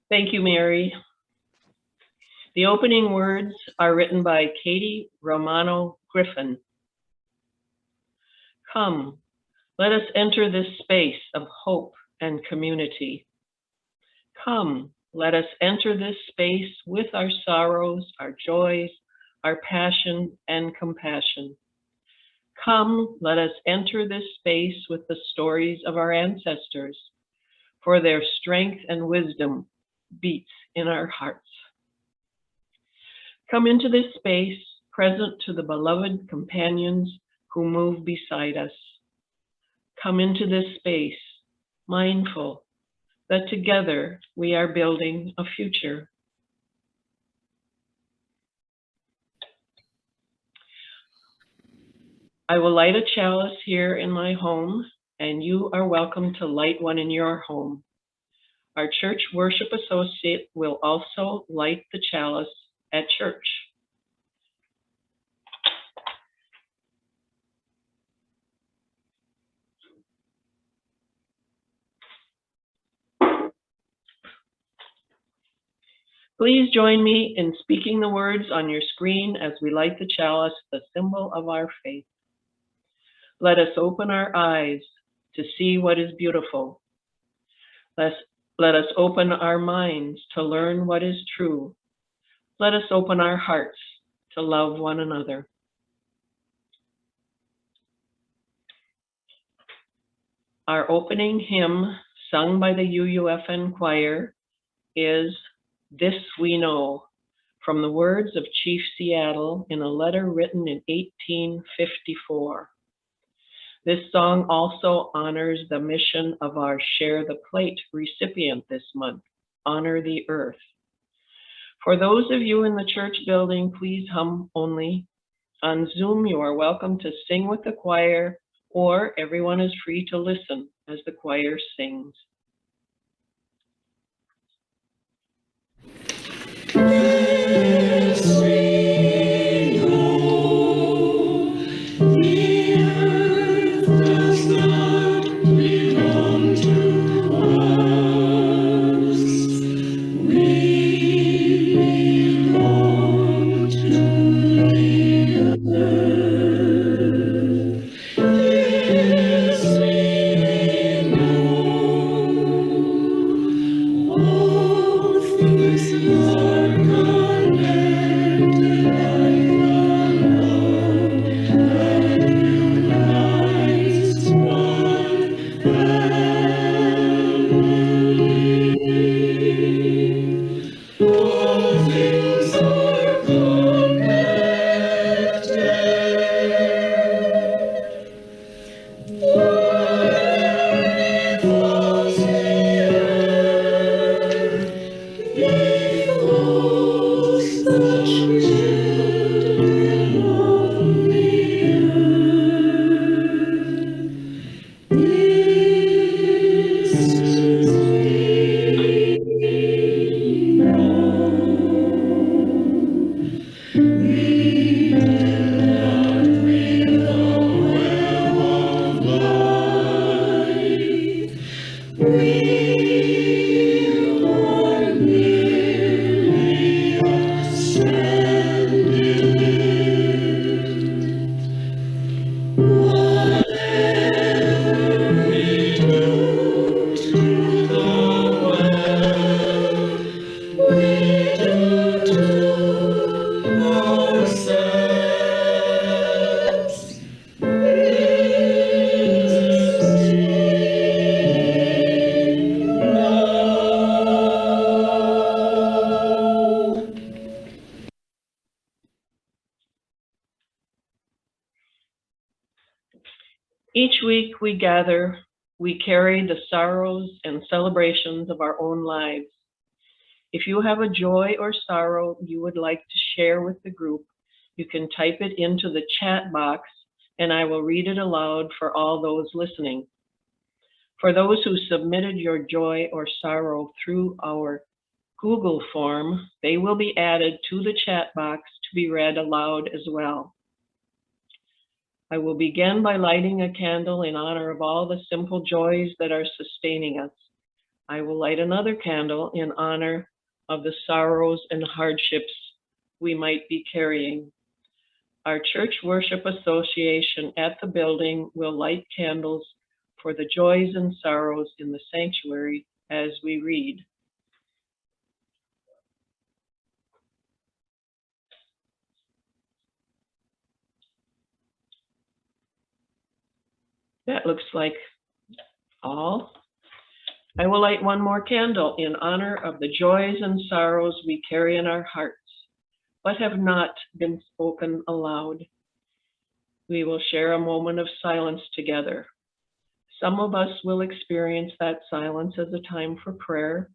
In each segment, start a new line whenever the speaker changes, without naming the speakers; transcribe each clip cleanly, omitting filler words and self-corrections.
Thank you, Mary. The opening words are written by Katie Romano Griffin. Come, let us enter this space of hope and community. Come, let us enter this space with our sorrows, our joys, our passion and compassion. Come, let us enter this space with the stories of our ancestors, for their strength and wisdom beats in our hearts. Come into this space, present to the beloved companions who move beside us. Come into this space, mindful that together we are building a future. I will light a chalice here in my home, and you are welcome to light one in your home. Our church worship associate will also light the chalice at church. Please join me in speaking the words on your screen as we light the chalice, the symbol of our faith. Let us open our eyes to see what is beautiful. Let us open our minds to learn what is true. Let us open our hearts to love one another. Our opening hymn, sung by the UUFN choir, is "This We Know," from the words of Chief Seattle in a letter written in 1854. This song also honors the mission of our Share the Plate recipient this month, Honor the Earth. For those of you in the church building, please hum only. On Zoom, you are welcome to sing with the choir, or everyone is free to listen as the choir sings.
Yes, we know the earth does not belong to us. We belong to the earth. Yes, we know all things are God.
Each week we gather, we carry the sorrows and celebrations of our own lives. If you have a joy or sorrow you would like to share with the group, you can type it into the chat box and I will read it aloud for all those listening. For those who submitted your joy or sorrow through our Google form, they will be added to the chat box to be read aloud as well. I will begin by lighting a candle in honor of all the simple joys that are sustaining us. I will light another candle in honor of the sorrows and hardships we might be carrying. Our Church Worship Association at the building will light candles for the joys and sorrows in the sanctuary as we read. That looks like all. I will light one more candle in honor of the joys and sorrows we carry in our hearts, but have not been spoken aloud. We will share a moment of silence together. Some of us will experience that silence as a time for prayer,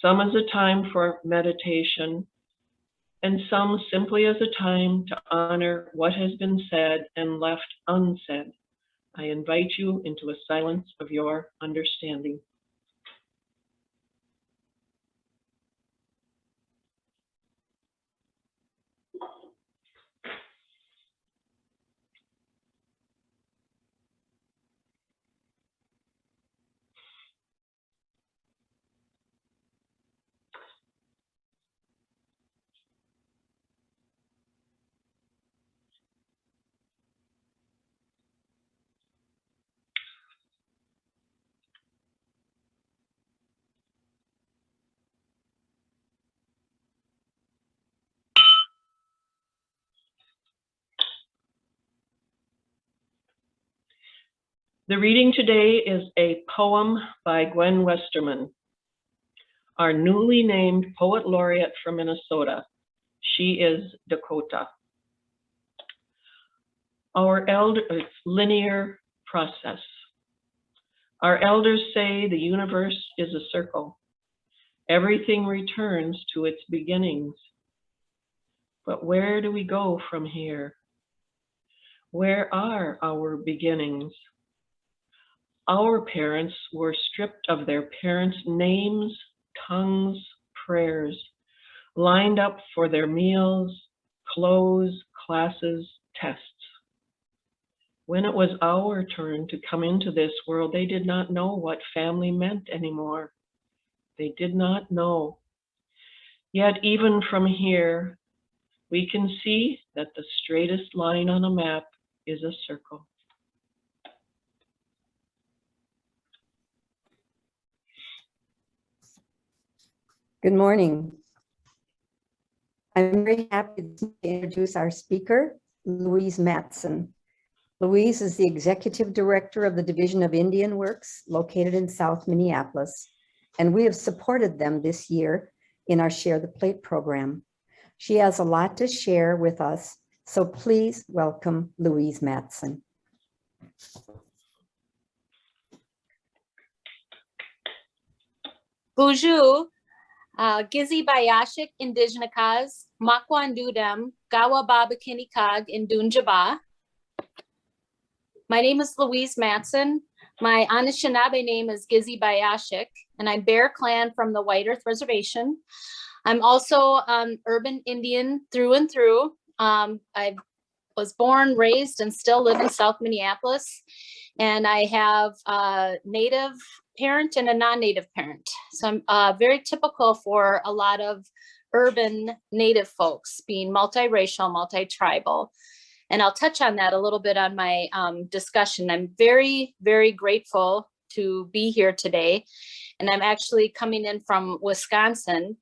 some as a time for meditation, and some simply as a time to honor what has been said and left unsaid. I invite you into a silence of your understanding. The reading today is a poem by Gwen Westerman, our newly named Poet Laureate from Minnesota. She is Dakota. It's linear process. Our elders say the universe is a circle. Everything returns to its beginnings. But where do we go from here? Where are our beginnings? Our parents were stripped of their parents' names, tongues, prayers, lined up for their meals, clothes, classes, tests. When it was our turn to come into this world, they did not know what family meant anymore. They did not know. Yet even from here, we can see that the straightest line on a map is a circle.
Good morning. I'm very happy to introduce our speaker, Louise Matson. Louise is the Executive Director of the Division of Indian Works located in South Minneapolis, and we have supported them this year in our Share the Plate program. She has a lot to share with us, so please welcome Louise Matson.
Bonjour. Gizi Bayashik Indigenakaz, Makwan Dudem, Gawa Babakinikag in Dunjaba. My name is Louise Matson. My Anishinaabe name is Gizi Bayashik, and I'm Bear Clan from the White Earth Reservation. I'm also urban Indian through and through. I was born, raised, and still live in South Minneapolis. And I have a native parent and a non-native parent. So I'm very typical for a lot of urban native folks, being multiracial, multi-tribal. And I'll touch on that a little bit on my discussion. I'm very, very grateful to be here today. And I'm actually coming in from Wisconsin,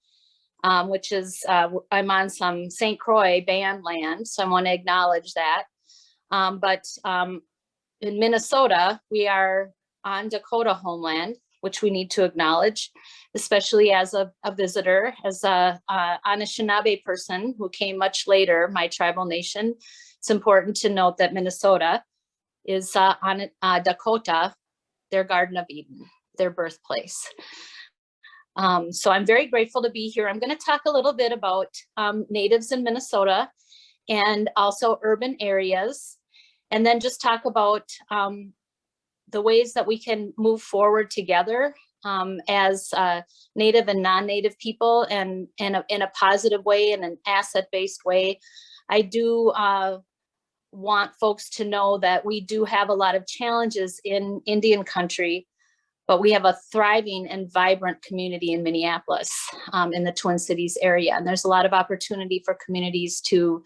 which is, I'm on some St. Croix band land. So I want to acknowledge that. But in Minnesota, we are on Dakota homeland, which we need to acknowledge, especially as a visitor, as a Anishinaabe person who came much later, my tribal nation. It's important to note that Minnesota is on Dakota, their Garden of Eden, their birthplace. So I'm very grateful to be here. I'm going to talk a little bit about natives in Minnesota and also urban areas, and then just talk about the ways that we can move forward together as Native and non-Native people, and in a positive way, in an asset-based way. I do want folks to know that we do have a lot of challenges in Indian country, but we have a thriving and vibrant community in Minneapolis, in the Twin Cities area. And there's a lot of opportunity for communities to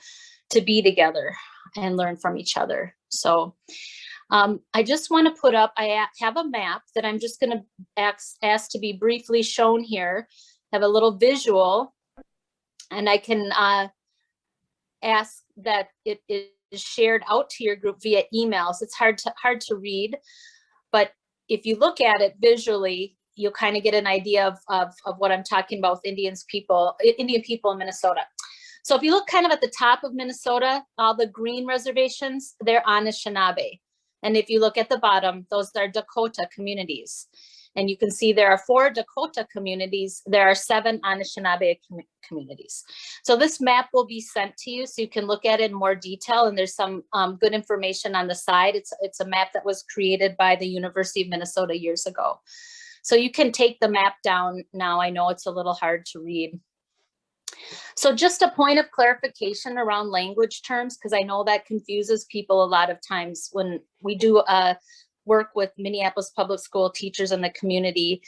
be together and learn from each other. So I just want to put up, I have a map that I'm just going to ask to be briefly shown here. Have a little visual, and I can ask that it is shared out to your group via emails. It's hard to read, but if you look at it visually, you'll kind of get an idea of what I'm talking about with Indian people in Minnesota. So if you look kind of at the top of Minnesota, all the green reservations, they're Anishinaabe. And if you look at the bottom, those are Dakota communities. And you can see there are 4 Dakota communities. There are 7 Anishinaabe communities. So this map will be sent to you so you can look at it in more detail. And there's some good information on the side. It's a map that was created by the University of Minnesota years ago. So you can take the map down now. I know it's a little hard to read. So just a point of clarification around language terms, because I know that confuses people a lot of times when we do work with Minneapolis public school teachers in the community.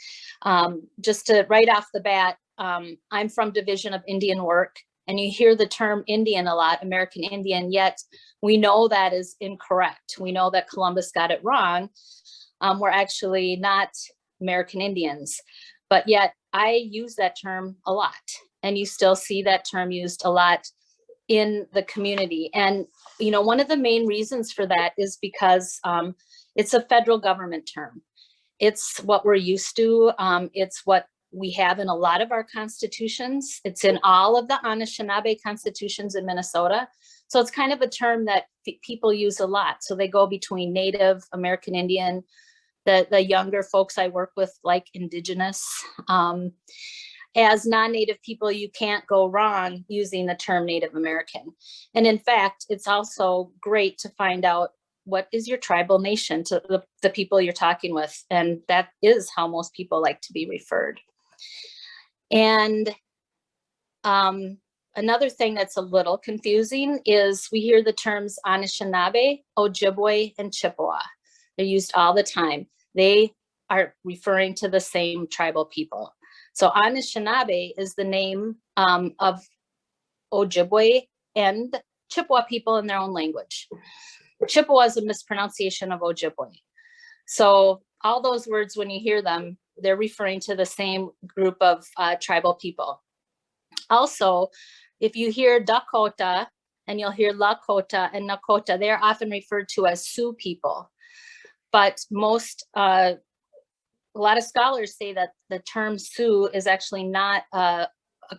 Just to right off the bat, I'm from Division of Indian Work, and you hear the term Indian a lot, American Indian, yet we know that is incorrect. We know that Columbus got it wrong. We're actually not American Indians, but yet I use that term a lot. And you still see that term used a lot in the community. And, you know, one of the main reasons for that is because it's a federal government term. It's what we're used to. It's what we have in a lot of our constitutions. It's in all of the Anishinaabe constitutions in Minnesota. So it's kind of a term that people use a lot. So they go between Native, American Indian, the younger folks I work with, like Indigenous. As non-Native people, you can't go wrong using the term Native American. And in fact, it's also great to find out what is your tribal nation to the people you're talking with. And that is how most people like to be referred. And another thing that's a little confusing is we hear the terms Anishinaabe, Ojibwe, and Chippewa. They're used all the time. They are referring to the same tribal people. So Anishinaabe is the name of Ojibwe and Chippewa people in their own language. Chippewa is a mispronunciation of Ojibwe. So all those words, when you hear them, they're referring to the same group of tribal people. Also, if you hear Dakota, and you'll hear Lakota and Nakota, they're often referred to as Sioux people. But a lot of scholars say that the term Sioux is actually not a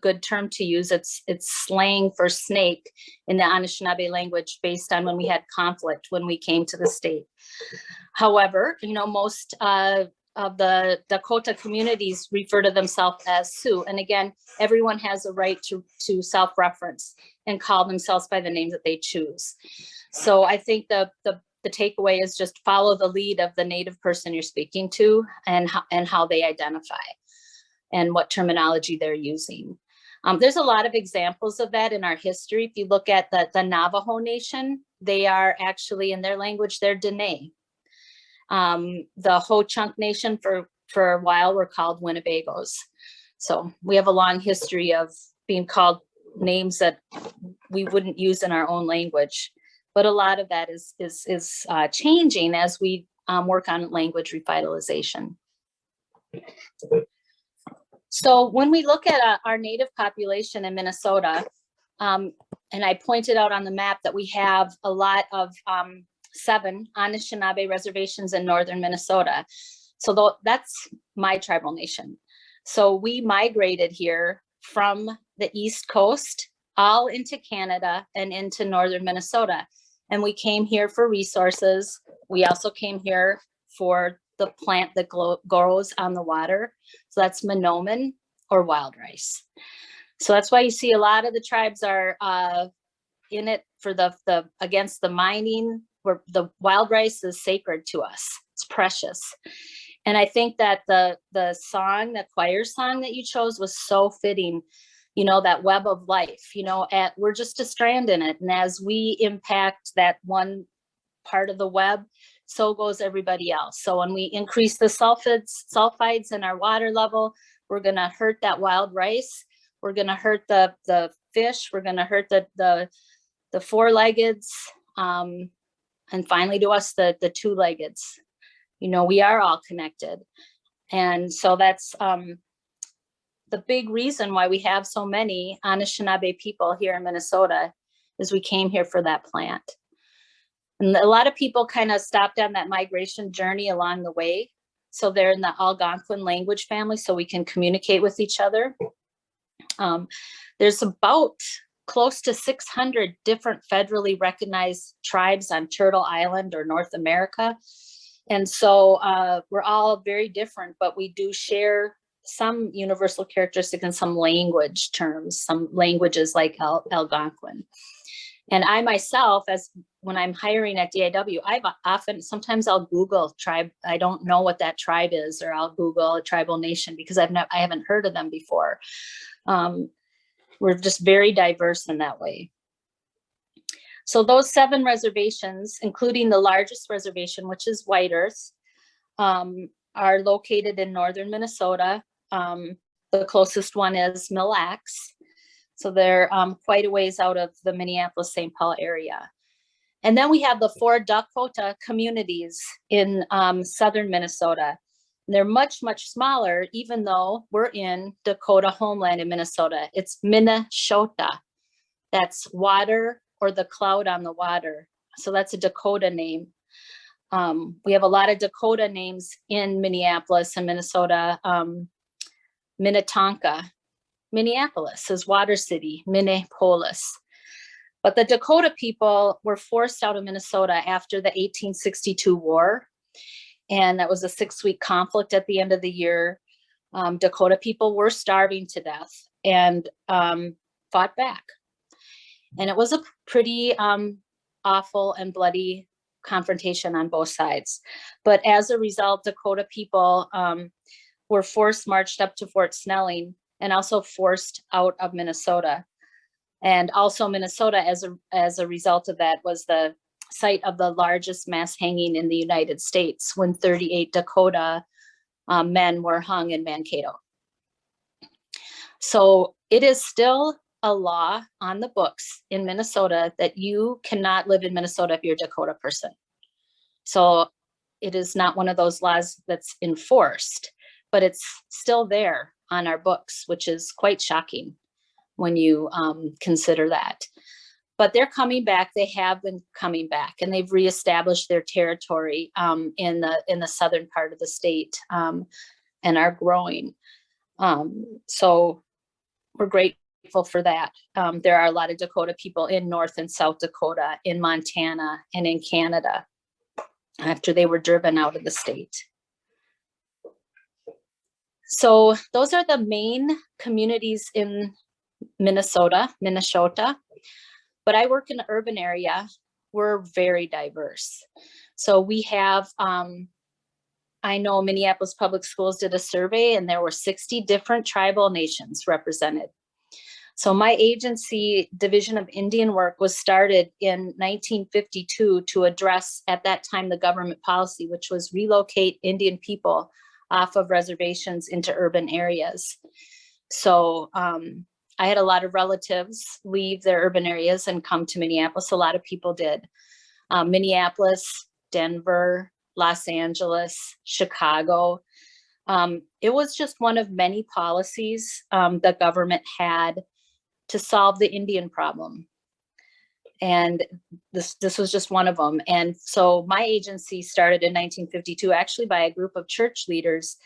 good term to use. It's slang for snake in the Anishinaabe language based on when we had conflict when we came to the state. However, you know, most of the Dakota communities refer to themselves as Sioux. And again, everyone has a right to self-reference and call themselves by the name that they choose. So I think the takeaway is just follow the lead of the Native person you're speaking to and how they identify and what terminology they're using. There's a lot of examples of that in our history. If you look at the Navajo Nation, they are actually, in their language, they're Dene. The Ho-Chunk Nation for a while were called Winnebagos. So we have a long history of being called names that we wouldn't use in our own language. But a lot of that is changing as we work on language revitalization. So when we look at our Native population in Minnesota, and I pointed out on the map that we have a lot of 7 Anishinaabe reservations in northern Minnesota. So that's my tribal nation. So we migrated here from the East Coast all into Canada and into northern Minnesota. and we came here for resources. We also came here for the plant that grows on the water. So that's monomen or wild rice. So that's why you see a lot of the tribes are in it for the against the mining, where the wild rice is sacred to us. It's precious. And I think that the song, the choir song that you chose was so fitting, you know, that web of life, you know, we're just a strand in it. And as we impact that one part of the web, so goes everybody else. So when we increase the sulfides in our water level, we're going to hurt that wild rice. We're going to hurt the fish. We're going to hurt the four-leggeds. And finally to us, the two-leggeds. You know, we are all connected. And so that's the big reason why we have so many Anishinaabe people here in Minnesota, is we came here for that plant. And a lot of people kind of stopped on that migration journey along the way. So they're in the Algonquin language family, so we can communicate with each other. There's about close to 600 different federally recognized tribes on Turtle Island or North America. And so we're all very different, but we do share some universal characteristics and some language terms, some languages like Algonquin. And I myself, when I'm hiring at DIW, sometimes I'll Google tribe. I don't know what that tribe is, or I'll Google a tribal nation because I haven't heard of them before. We're just very diverse in that way. So those 7 reservations, including the largest reservation, which is White Earth, are located in northern Minnesota. The closest one is Mille Lacs. So they're quite a ways out of the Minneapolis-St. Paul area. And then we have the 4 Dakota communities in southern Minnesota. And they're much, much smaller, even though we're in Dakota homeland in Minnesota. It's Minnesota. That's water, or the cloud on the water. So that's a Dakota name. We have a lot of Dakota names in Minneapolis and Minnesota. Minnetonka, Minneapolis is Water City, Minneapolis. But the Dakota people were forced out of Minnesota after the 1862 war. And that was a 6-week conflict at the end of the year. Dakota people were starving to death and fought back. And it was a pretty awful and bloody confrontation on both sides. But as a result, Dakota people were marched up to Fort Snelling and also forced out of Minnesota. And also Minnesota, as a result of that, was the site of the largest mass hanging in the United States, when 38 Dakota men were hung in Mankato. So it is still a law on the books in Minnesota that you cannot live in Minnesota if you're a Dakota person. So it is not one of those laws that's enforced, but it's still there on our books, which is quite shocking when you consider that. But they're coming back. They have been coming back, and they've reestablished their territory in the southern part of the state, and are growing. So we're grateful for that. There are a lot of Dakota people in North and South Dakota, in Montana, and in Canada after they were driven out of the state. So those are the main communities in Minnesota. But I work in the urban area. We're very diverse. So we have, I know Minneapolis Public Schools did a survey, and there were 60 different tribal nations represented. So my agency, Division of Indian Work, was started in 1952 to address, at that time, the government policy, which was relocate Indian people off of reservations into urban areas. So I had a lot of relatives leave their urban areas and come to Minneapolis. A lot of people did. Minneapolis, Denver, Los Angeles, Chicago. It was just one of many policies the government had to solve the Indian problem. And this was just one of them. And so my agency started in 1952, actually by a group of church leaders,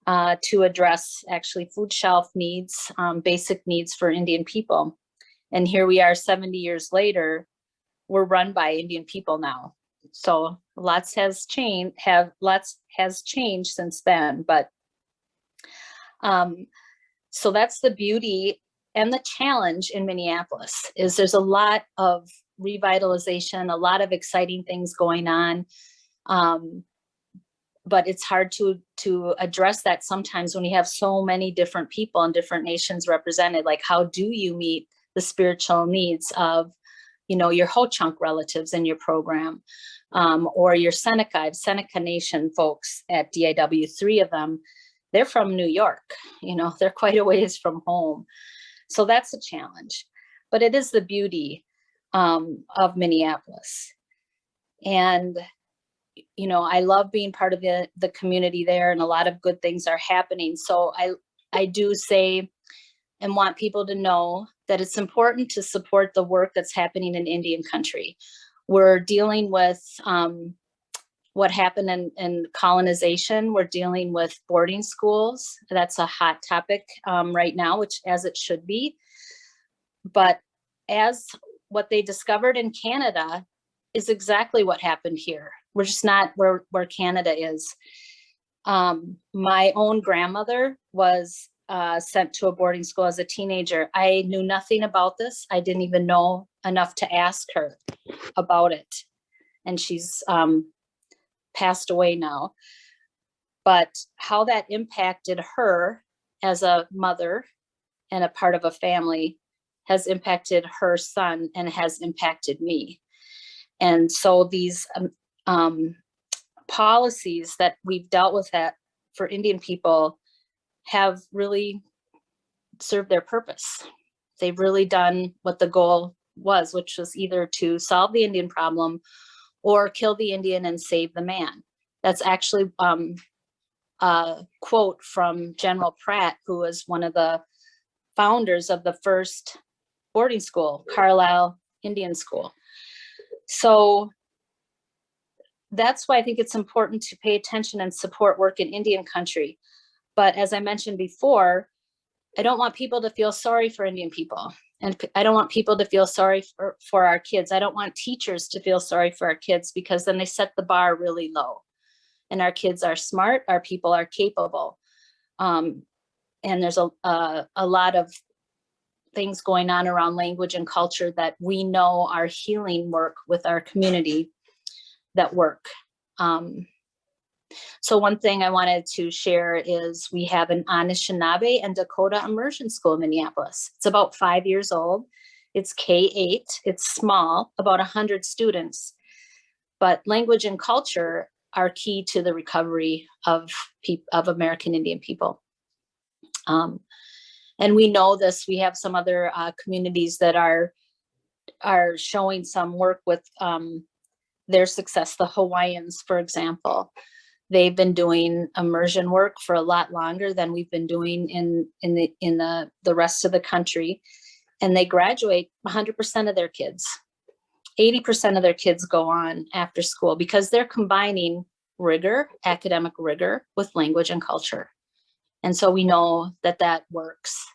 to address actually food shelf needs, basic needs for Indian people. And here we are 70 years later, were run by Indian people now. So lots has changed since then, but so that's the beauty and the challenge in Minneapolis is there's a lot of revitalization, a lot of exciting things going on. But it's hard to address that sometimes when you have so many different people and different nations represented. Like, how do you meet the spiritual needs of, your Ho-Chunk relatives in your program, or your Seneca Nation folks at DIW, 3 of them, they're from New York, they're quite a ways from home. So that's a challenge, but it is the beauty of Minneapolis. And I love being part of the community there, and a lot of good things are happening. So I do say and want people to know that it's important to support the work that's happening in Indian country. We're dealing with what happened in colonization. We're dealing with boarding schools. That's a hot topic right now, which as it should be. But as what they discovered in Canada is exactly what happened here. We're just not where Canada is. My own grandmother was sent to a boarding school as a teenager. I knew nothing about this. I didn't even know enough to ask her about it. And she's passed away now. But how that impacted her as a mother and a part of a family has impacted her son and has impacted me. And so these policies that we've dealt with that for Indian people have really served their purpose. They've really done what the goal was, which was either to solve the Indian problem or kill the Indian and save the man. That's actually a quote from General Pratt, who was one of the founders of the first boarding school, Carlisle Indian School. So that's why I think it's important to pay attention and support work in Indian country. But as I mentioned before, I don't want people to feel sorry for Indian people. And I don't want people to feel sorry for our kids. I don't want teachers to feel sorry for our kids, because then they set the bar really low. And our kids are smart, our people are capable. And there's a lot of things going on around language and culture that we know are healing work with our community that work. So one thing I wanted to share is we have an Anishinaabe and Dakota immersion school in Minneapolis. It's about 5 years old. It's K-8. It's small, about 100 students. But language and culture are key to the recovery of American Indian people. And we know this. We have some other communities that are showing some work with their success. The Hawaiians, for example, they've been doing immersion work for a lot longer than we've been doing in the rest of the country, and they graduate 100% of their kids. 80% of their kids go on after school because they're combining rigor, academic rigor, with language and culture. And so we know that that works.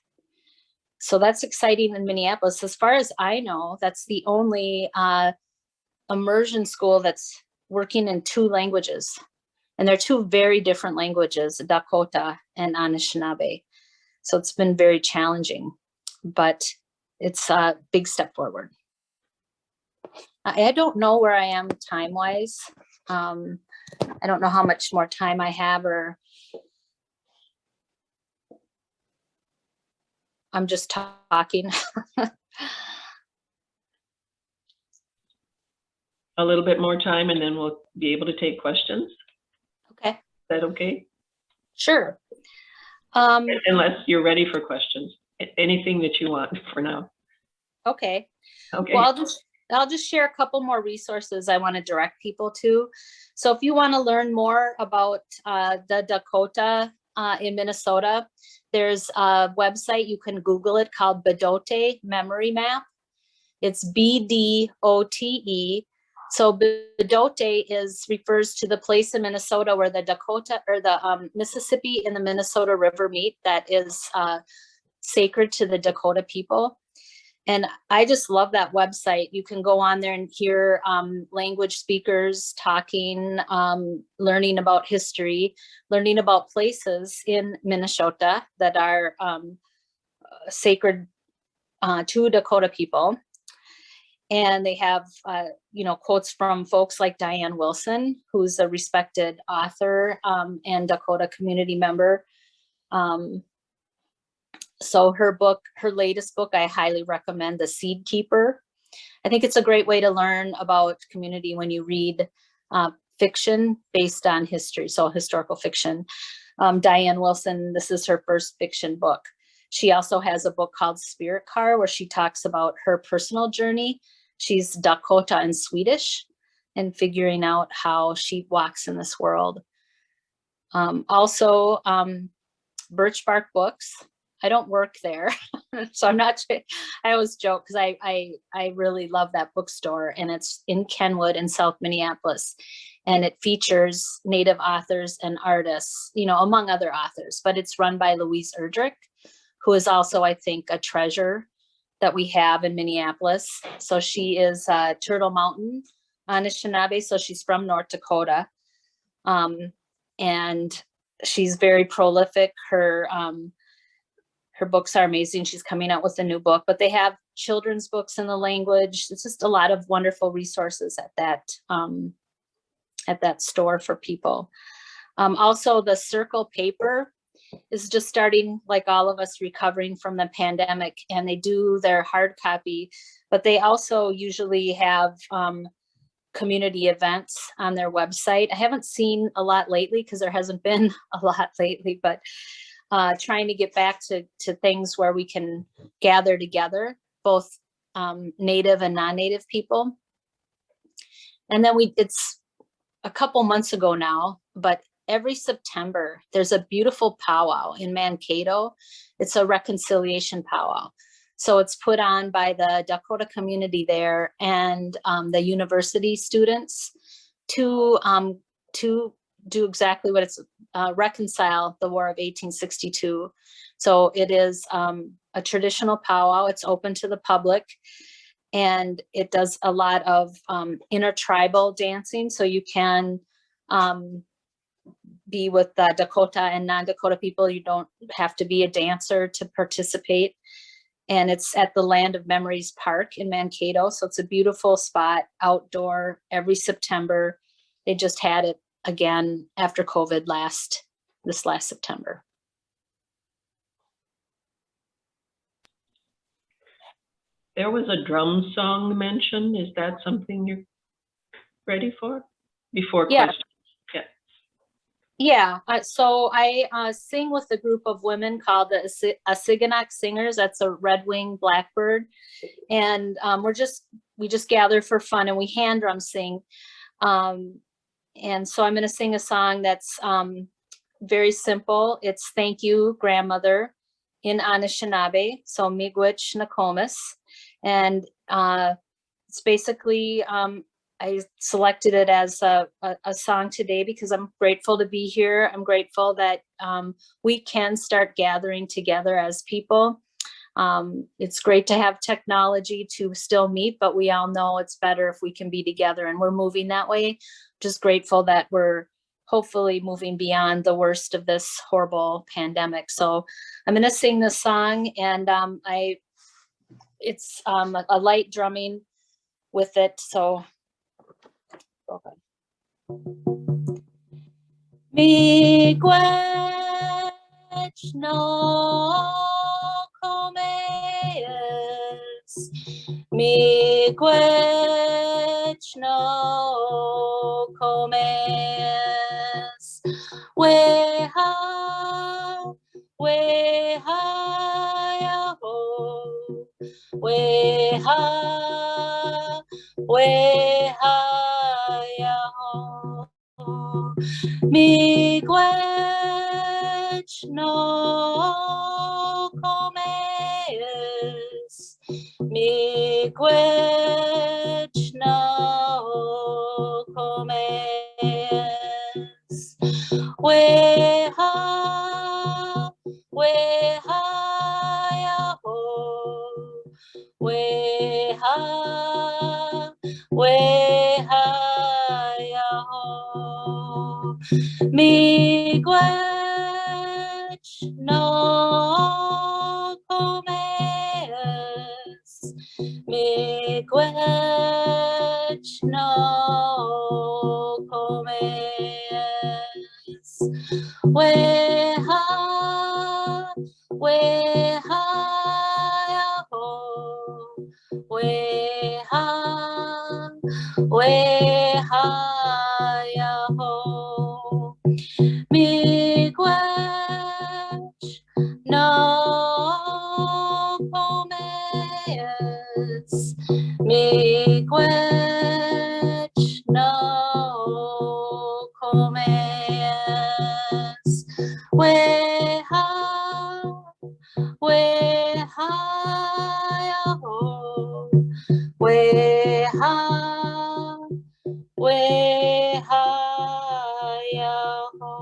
So that's exciting in Minneapolis. As far as I know, that's the only immersion school that's working in 2 languages. And they're 2 very different languages, Dakota and Anishinaabe. So it's been very challenging, but it's a big step forward. I don't know where I am time-wise. I don't know how much more time I have, or I'm just talking.
A little bit more time and then we'll be able to take questions.
Okay.
Is that okay?
Sure.
Unless you're ready for questions. Anything that you want for now.
Okay.
Okay.
Well, I'll just share a couple more resources I want to direct people to. So if you want to learn more about the Dakota in Minnesota, there's a website, you can Google it, called Bedote Memory Map. It's BDOTE. So Bedote refers to the place in Minnesota where the Dakota or the Mississippi and the Minnesota River meet, that is sacred to the Dakota people. And I just love that website. You can go on there and hear language speakers talking, learning about history, learning about places in Minnesota that are sacred to Dakota people. And they have, quotes from folks like Diane Wilson, who's a respected author and Dakota community member. So her latest book, I highly recommend, The Seed Keeper. I think it's a great way to learn about community when you read fiction based on history, so historical fiction. Diane Wilson, this is her first fiction book. She also has a book called Spirit Car, where she talks about her personal journey. She's Dakota and Swedish, and figuring out how she walks in this world. Also, Birch Bark Books. I don't work there, so I'm not, I always joke because I really love that bookstore, and it's in Kenwood in South Minneapolis, and it features Native authors and artists, among other authors, but it's run by Louise, who is also, I think, a treasure that we have in Minneapolis. So she is Turtle Mountain Anishinaabe, so she's from North Dakota, and she's very prolific. Her books are amazing. She's coming out with a new book, but they have children's books in the language. It's just a lot of wonderful resources at that store for people. Also, the Circle Paper is just starting, like all of us, recovering from the pandemic, and they do their hard copy, but they also usually have community events on their website. I haven't seen a lot lately because there hasn't been a lot lately, but trying to get back to things where we can gather together, both Native and non-Native people. And then it's a couple months ago now, but every September, there's a beautiful powwow in Mankato. It's a reconciliation powwow. So it's put on by the Dakota community there and the university students to do exactly what it's reconcile the War of 1862. So it is a traditional powwow. It's open to the public, and it does a lot of intertribal dancing. So you can be with the Dakota and non-Dakota people. You don't have to be a dancer to participate. And it's at the Land of Memories Park in Mankato. So it's a beautiful spot, outdoor, every September. They just had it again after COVID this last September.
There was a drum song mentioned. Is that something you're ready for? Before
Yeah.
questions?
Yeah, so I sing with a group of women called the Asiganak Singers. That's a red-winged blackbird, and we just gather for fun, and we hand drum sing. And so I'm going to sing a song that's very simple. It's "Thank You, Grandmother" in Anishinaabe, so Miigwech Nokomis, and it's basically. I selected it as a song today because I'm grateful to be here. I'm grateful that we can start gathering together as people. It's great to have technology to still meet, but we all know it's better if we can be together, and we're moving that way. Just grateful that we're hopefully moving beyond the worst of this horrible pandemic. So I'm going to sing this song, and it's a light drumming with it. So okay. Miigwech no comes, Miigwech no comes, weha, weha, yaho, weha, weha, yaho. Miigwech no comes, Miigwech no comes, weha, weha, yaho, weha, Miigwech no comes. Miigwech no comes. Weha, weha, yaho. Weha, weha, yaho. Miigwech no comes. Miigwech no comes. Weha, weha, yaho. Weha, weha, yaho.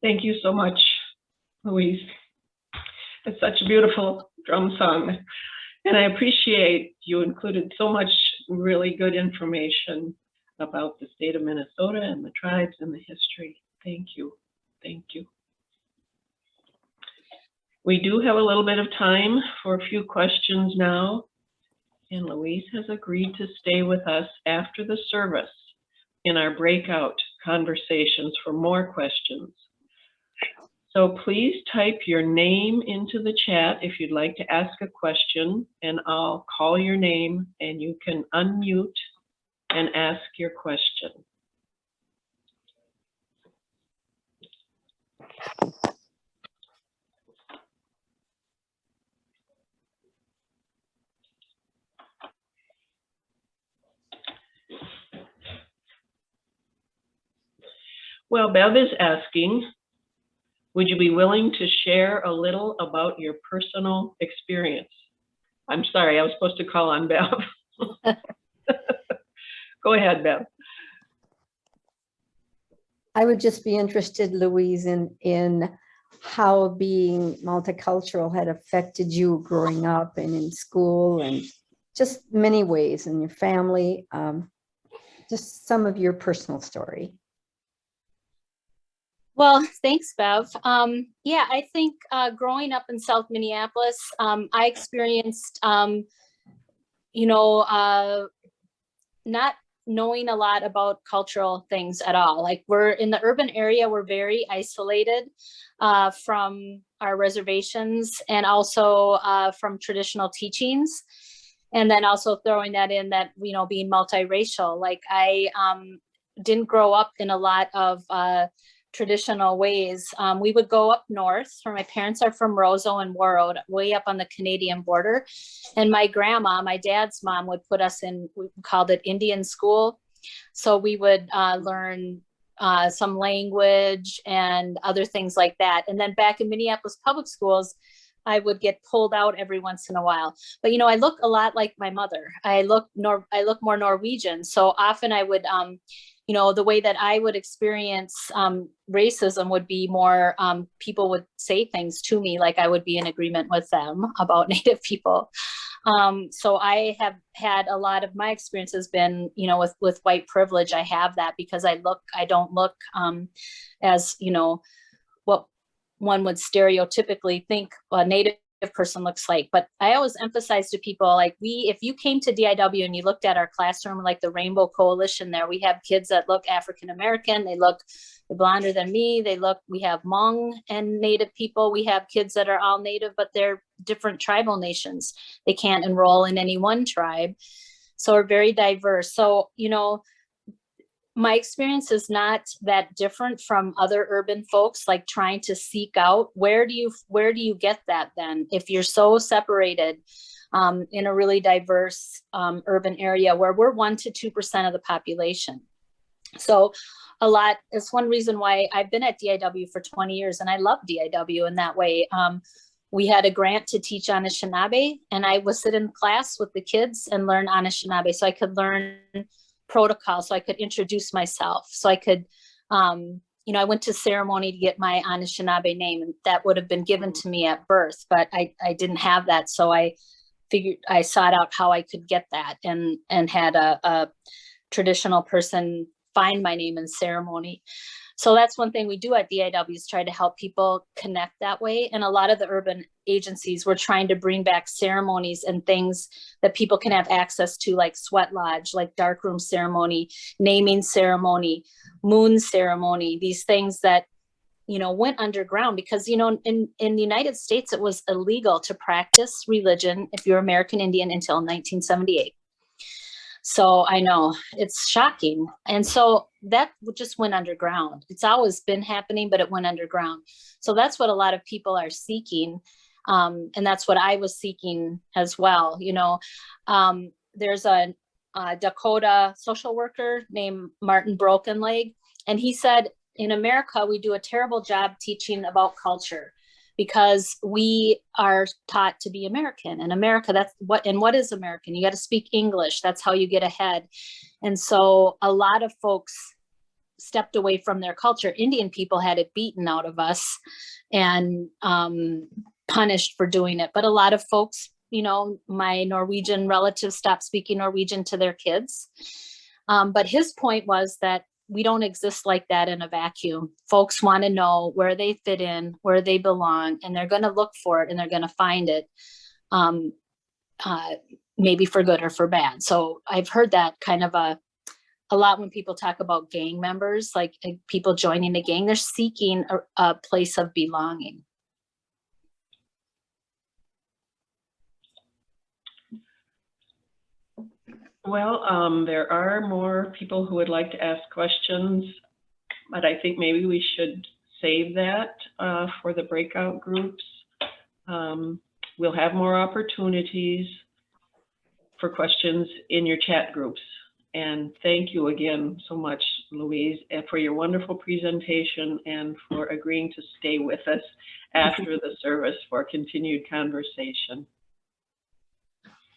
Thank you so much, Louise. It's such a beautiful drum song. And I appreciate you included so much really good information about the state of Minnesota and the tribes and the history. Thank you. Thank you. We do have a little bit of time for a few questions now. And Louise has agreed to stay with us after the service in our breakout conversations for more questions. So please type your name into the chat if you'd like to ask a question, and I'll call your name and you can unmute and ask your question. Well, Bev is asking, would you be willing to share a little about your personal experience? I'm sorry, I was supposed to call on Bev. Go ahead, Bev.
I would just be interested, Louise, in how being multicultural had affected you growing up and in school and just many ways in your family, just some of your personal story.
Well, thanks, Bev. Yeah, I think growing up in South Minneapolis, I experienced, not knowing a lot about cultural things at all. Like, we're in the urban area, we're very isolated from our reservations and also from traditional teachings. And then also throwing that in that, being multiracial, like I didn't grow up in a lot of traditional ways. We would go up north, where my parents are from Roseau and Warroad, way up on the Canadian border. And my grandma, my dad's mom, would put us in, we called it Indian school. So we would learn some language and other things like that. And then back in Minneapolis public schools, I would get pulled out every once in a while. But, I look a lot like my mother. I look more Norwegian. So often I would, the way that I would experience racism would be more, people would say things to me like I would be in agreement with them about Native people. So I have had a lot of my experiences been, with white privilege. I have that because I don't look as, what one would stereotypically think a Native person looks like. But I always emphasize to people, like, if you came to DIW and you looked at our classroom, like the Rainbow Coalition there, we have kids that look African-American, they're blonder than me, we have Hmong and Native people, we have kids that are all Native, but they're different tribal nations. They can't enroll in any one tribe. So we're very diverse. So, my experience is not that different from other urban folks, like trying to seek out, where do you get that then? If you're so separated in a really diverse urban area where we're 1% to 2% of the population. So it's one reason why I've been at DIW for 20 years and I love DIW in that way. We had a grant to teach Anishinaabe, and I would sit in class with the kids and learn Anishinaabe so I could learn protocol, so I could introduce myself, so I could, I went to ceremony to get my Anishinaabe name, and that would have been given to me at birth, but I didn't have that. So I I sought out how I could get that, and had a traditional person find my name in ceremony. So that's one thing we do at DIW, is try to help people connect that way. And a lot of the urban agencies, we're trying to bring back ceremonies and things that people can have access to, like sweat lodge, like darkroom ceremony, naming ceremony, moon ceremony, these things that, you know, went underground because, you know, in the United States, it was illegal to practice religion if you're American Indian until 1978. So I know it's shocking. And so that just went underground. It's always been happening, but it went underground. So that's what a lot of people are seeking. And that's what I was seeking as well. You know, there's a Dakota social worker named Martin Brokenleg, and he said, in America, we do a terrible job teaching about culture because we are taught to be American. And America, that's what, and what is American? You got to speak English. That's how you get ahead. And so a lot of folks stepped away from their culture. Indian people had it beaten out of us and punished for doing it. But a lot of folks, you know, my Norwegian relatives stopped speaking Norwegian to their kids. But his point was that we don't exist like that in a vacuum. Folks want to know where they fit in, where they belong, and they're going to look for it and they're going to find it, maybe for good or for bad. So I've heard that kind of a lot when people talk about gang members, like people joining a gang, they're seeking a place of belonging.
Well, there are more people who would like to ask questions, but I think maybe we should save that for the breakout groups. We'll have more opportunities for questions in your chat groups. And thank you again so much, Louise, for your wonderful presentation and for agreeing to stay with us after the service for continued conversation.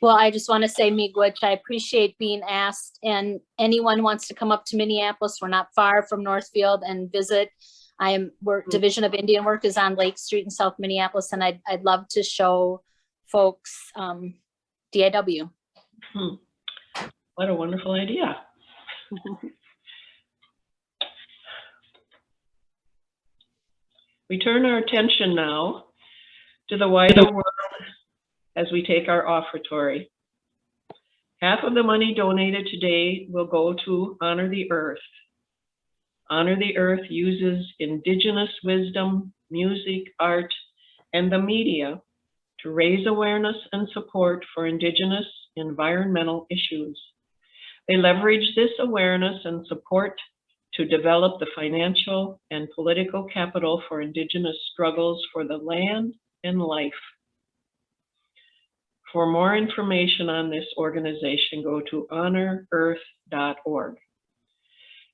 Well, I just want to say, Miigwech, I appreciate being asked, and anyone wants to come up to Minneapolis, we're not far from Northfield, and visit. Division of Indian Work is on Lake Street in South Minneapolis, and I'd love to show folks DIW.
What a wonderful idea. We turn our attention now to the wider world as we take our offertory. Half of the money donated today will go to Honor the Earth. Honor the Earth uses indigenous wisdom, music, art, and the media to raise awareness and support for indigenous environmental issues. They leverage this awareness and support to develop the financial and political capital for indigenous struggles for the land and life. For more information on this organization, go to honorearth.org.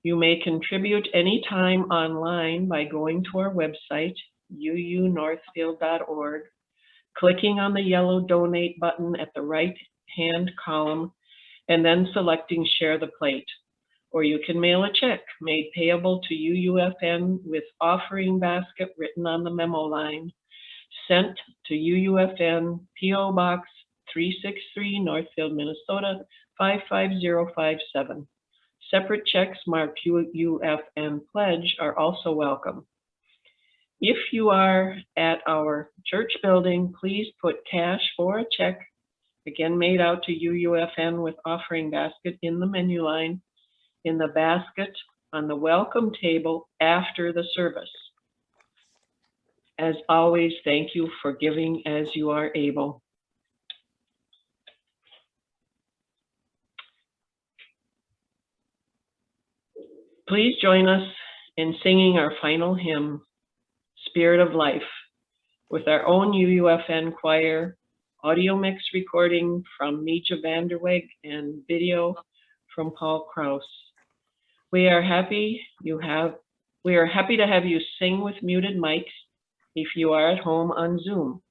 You may contribute anytime online by going to our website, uunorthfield.org, clicking on the yellow donate button at the right-hand column, and then selecting Share the Plate. Or you can mail a check made payable to UUFN with offering basket written on the memo line, sent to UUFN P.O. Box 363, Northfield, Minnesota 55057. Separate checks marked UUFN Pledge are also welcome. If you are at our church building, please put cash or a check, again made out to UUFN with offering basket, in the menu line, in the basket on the welcome table after the service. As always, thank you for giving as you are able. Please join us in singing our final hymn, Spirit of Life, with our own UUFN choir, audio mix recording from Mija Vanderweg, and video from Paul Kraus. We are happy to have you sing with muted mics if you are at home on Zoom,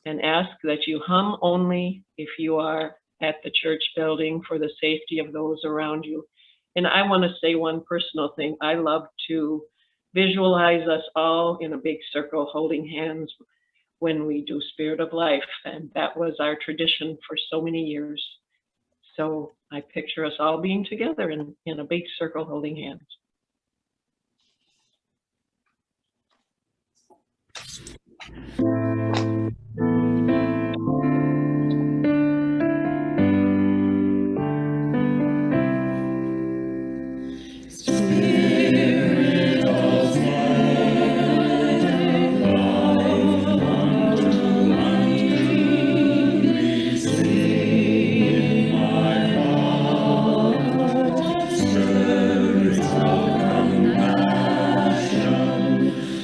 and ask that you hum only if you are at the church building for the safety of those around you. And I want to say one personal thing. I love to visualize us all in a big circle holding hands when we do Spirit of Life, and that was our tradition for so many years. So I picture us all being together in a big circle holding hands.
Spirit of light, unto me, sing in my heart, spirits of compassion,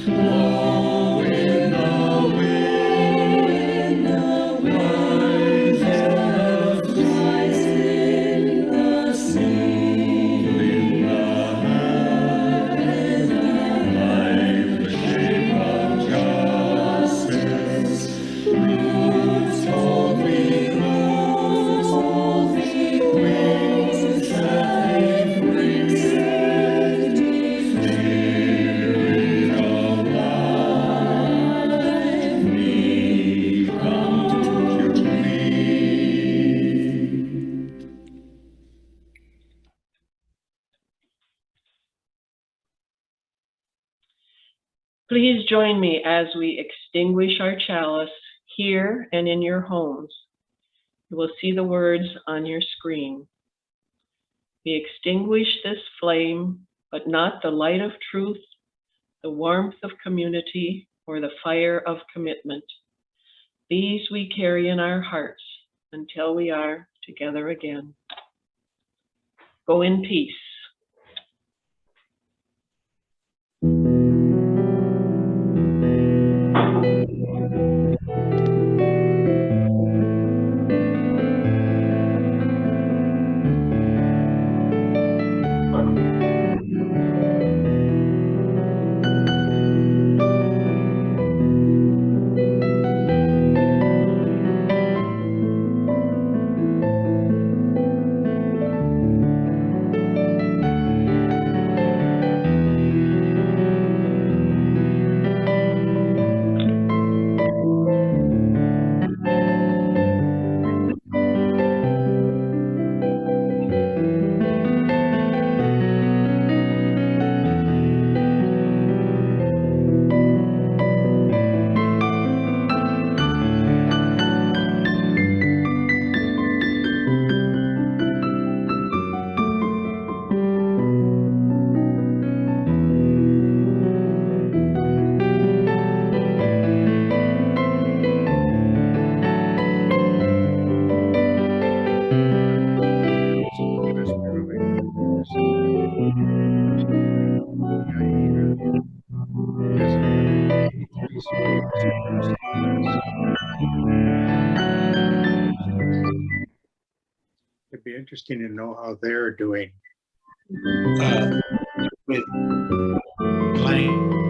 blow in the wind, rise in the sea, in the like the shape of justice, roots holy wings that they bring, Spirit of life, me, come to me.
Please join me as we extinguish our chalice here and in your homes. You will see the words on your screen. We extinguish this flame, but not the light of truth, the warmth of community, or the fire of commitment. These we carry in our hearts until we are together again. Go in peace.
It'd be interesting to know how they're doing.
With playing